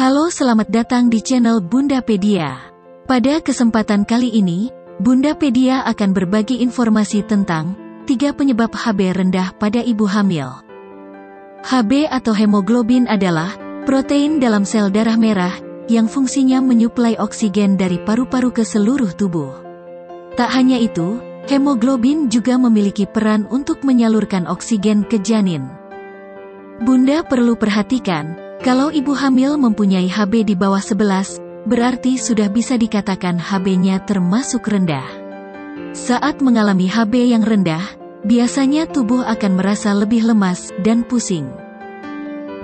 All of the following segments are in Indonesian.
Halo, selamat datang di channel Bundapedia. Pada kesempatan kali ini, Bundapedia akan berbagi informasi tentang 3 penyebab HB rendah pada ibu hamil. HB atau hemoglobin adalah protein dalam sel darah merah yang fungsinya menyuplai oksigen dari paru-paru ke seluruh tubuh. Tak hanya itu, hemoglobin juga memiliki peran untuk menyalurkan oksigen ke janin. Bunda perlu perhatikan, kalau ibu hamil mempunyai HB di bawah 11, berarti sudah bisa dikatakan HB-nya termasuk rendah. Saat mengalami HB yang rendah, biasanya tubuh akan merasa lebih lemas dan pusing.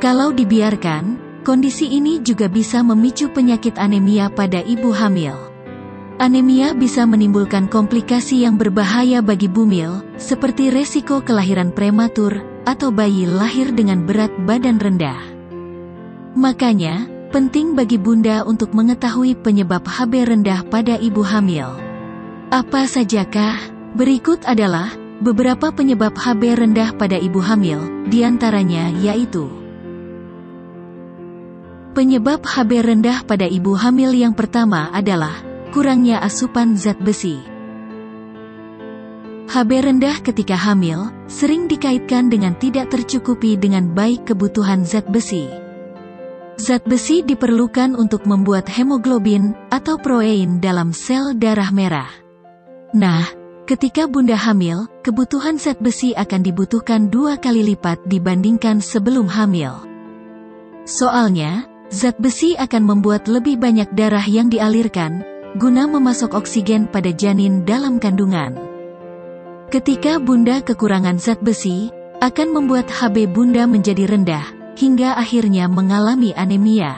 Kalau dibiarkan, kondisi ini juga bisa memicu penyakit anemia pada ibu hamil. Anemia bisa menimbulkan komplikasi yang berbahaya bagi bumil, seperti resiko kelahiran prematur, atau bayi lahir dengan berat badan rendah. Makanya, penting bagi bunda untuk mengetahui penyebab HB rendah pada ibu hamil. Apa sajakah? Berikut adalah beberapa penyebab HB rendah pada ibu hamil, diantaranya yaitu: penyebab HB rendah pada ibu hamil yang pertama adalah kurangnya asupan zat besi. HB rendah ketika hamil sering dikaitkan dengan tidak tercukupi dengan baik kebutuhan zat besi. Zat besi diperlukan untuk membuat hemoglobin atau protein dalam sel darah merah. Nah, ketika bunda hamil, kebutuhan zat besi akan dibutuhkan 2 kali lipat dibandingkan sebelum hamil. Soalnya, zat besi akan membuat lebih banyak darah yang dialirkan, guna memasok oksigen pada janin dalam kandungan. Ketika bunda kekurangan zat besi, akan membuat HB bunda menjadi rendah, hingga akhirnya mengalami anemia.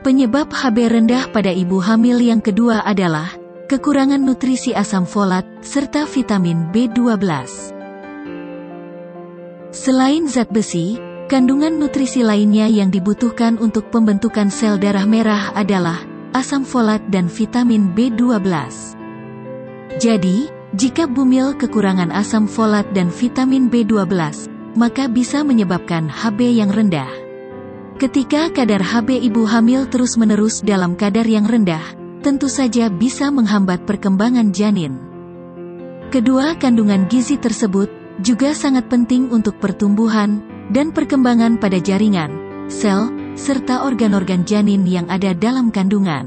Penyebab HB rendah pada ibu hamil yang kedua adalah kekurangan nutrisi asam folat, serta vitamin B12. Selain zat besi, kandungan nutrisi lainnya yang dibutuhkan untuk pembentukan sel darah merah adalah asam folat dan vitamin B12. Jadi, jika bumil kekurangan asam folat dan vitamin B12, maka bisa menyebabkan HB yang rendah. Ketika kadar HB ibu hamil terus-menerus dalam kadar yang rendah, tentu saja bisa menghambat perkembangan janin. Kedua kandungan gizi tersebut juga sangat penting untuk pertumbuhan dan perkembangan pada jaringan, sel, serta organ-organ janin yang ada dalam kandungan.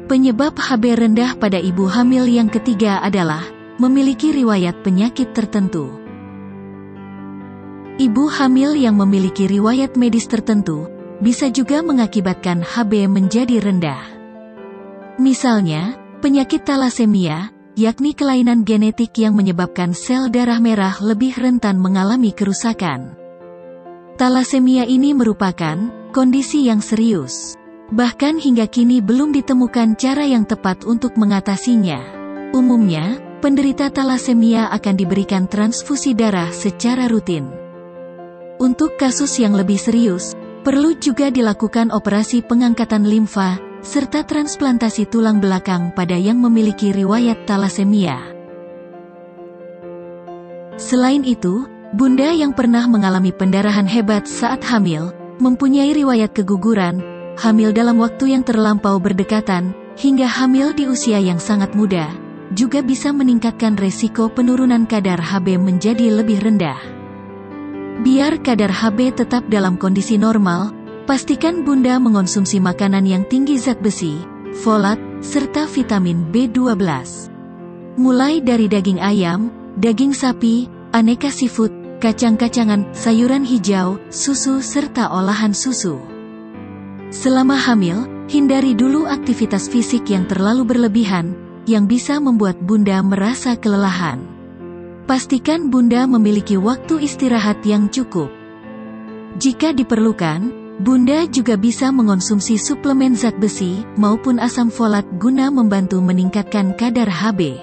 Penyebab HB rendah pada ibu hamil yang ketiga adalah memiliki riwayat penyakit tertentu. Ibu hamil yang memiliki riwayat medis tertentu bisa juga mengakibatkan HB menjadi rendah. Misalnya, penyakit talasemia, yakni kelainan genetik yang menyebabkan sel darah merah lebih rentan mengalami kerusakan. Talasemia ini merupakan kondisi yang serius. Bahkan hingga kini belum ditemukan cara yang tepat untuk mengatasinya. Umumnya, penderita talasemia akan diberikan transfusi darah secara rutin. Untuk kasus yang lebih serius, perlu juga dilakukan operasi pengangkatan limfa, serta transplantasi tulang belakang pada yang memiliki riwayat talasemia. Selain itu, bunda yang pernah mengalami pendarahan hebat saat hamil, mempunyai riwayat keguguran, hamil dalam waktu yang terlampau berdekatan, hingga hamil di usia yang sangat muda, juga bisa meningkatkan resiko penurunan kadar HB menjadi lebih rendah. Biar kadar HB tetap dalam kondisi normal, pastikan bunda mengonsumsi makanan yang tinggi zat besi, folat, serta vitamin B12. Mulai dari daging ayam, daging sapi, aneka seafood, kacang-kacangan, sayuran hijau, susu serta olahan susu. Selama hamil, hindari dulu aktivitas fisik yang terlalu berlebihan, yang bisa membuat bunda merasa kelelahan. Pastikan bunda memiliki waktu istirahat yang cukup. Jika diperlukan, bunda juga bisa mengonsumsi suplemen zat besi maupun asam folat guna membantu meningkatkan kadar HB.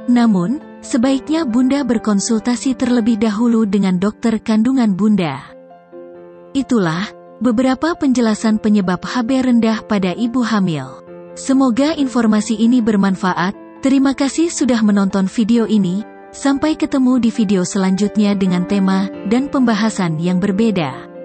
Namun, sebaiknya bunda berkonsultasi terlebih dahulu dengan dokter kandungan bunda. Itulah beberapa penjelasan penyebab HB rendah pada ibu hamil. Semoga informasi ini bermanfaat. Terima kasih sudah menonton video ini. Sampai ketemu di video selanjutnya dengan tema dan pembahasan yang berbeda.